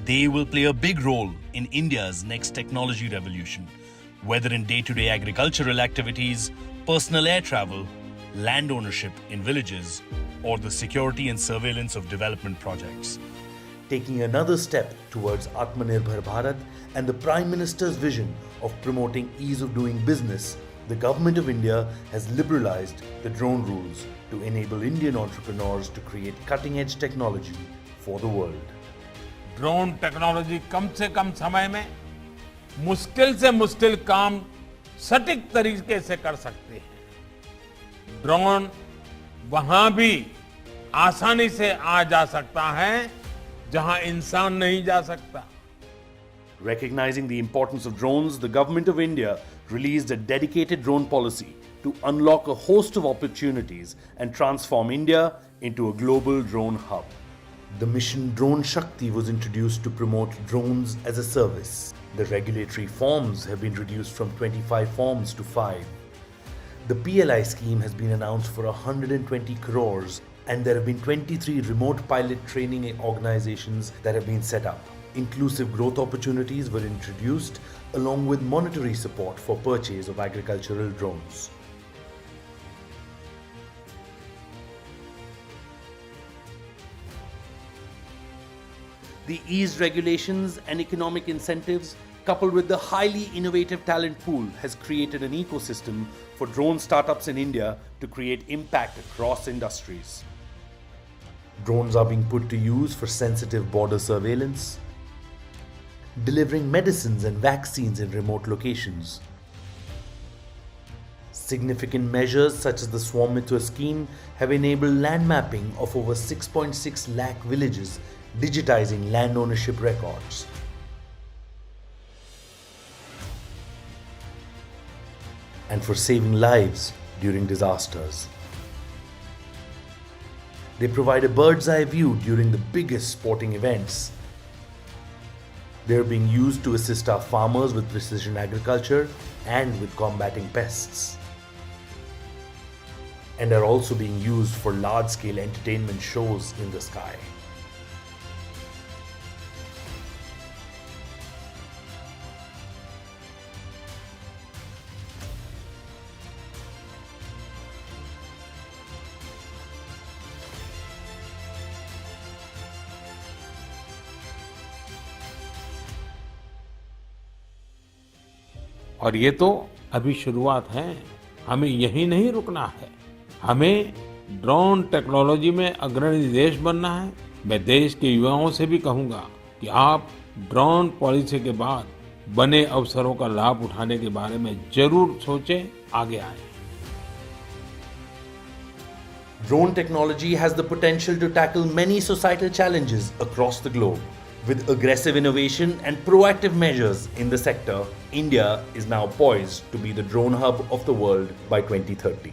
They will play a big role in India's next technology revolution, whether in day-to-day agricultural activities, personal air travel, land ownership in villages, or the security and surveillance of development projects. Taking another step towards Atmanirbhar Bharat and the Prime Minister's vision of promoting ease of doing business, the Government of India has liberalized the drone rules to enable Indian entrepreneurs to create cutting-edge technology for the world. Drone technology कम से कम समय में मुश्किल से मुश्किल काम सटीक तरीके से कर सकते हैं। ड्रोन वहां भी आसानी से आ जा सकता है जहां इंसान नहीं जा सकता। Recognizing the importance of drones, the Government of India released a dedicated drone policy to unlock a host of opportunities and transform India into a global drone hub. The mission Drone Shakti was introduced to promote drones as a service. The regulatory forms have been reduced from 25 forms to 5. The PLI scheme has been announced for 120 crores and there have been 23 remote pilot training organizations that have been set up. Inclusive growth opportunities were introduced along with monetary support for purchase of agricultural drones. The eased regulations and economic incentives, coupled with the highly innovative talent pool, has created an ecosystem for drone startups in India to create impact across industries. Drones are being put to use for sensitive border surveillance, delivering medicines and vaccines in remote locations. Significant measures such as the Swamitwa scheme have enabled land mapping of over 6.6 lakh villages, digitizing land ownership records. And for saving lives during disasters. They provide a bird's eye view during the biggest sporting events. They are being used to assist our farmers with precision agriculture and with combating pests. And are also being used for large-scale entertainment shows in the sky. और ये तो अभी शुरुआत है, हमें यहीं नहीं रुकना है। हमें ड्रोन टेक्नोलॉजी में अग्रणी देश बनना है। मैं देश के युवाओं से भी कहूंगा कि आप ड्रोन पॉलिसी के बाद बने अवसरों का लाभ उठाने के बारे में जरूर सोचें, आगे आएं। Drone technology has the potential to tackle many societal challenges across the globe. With aggressive innovation and proactive measures in the sector, India is now poised to be the drone hub of the world by 2030.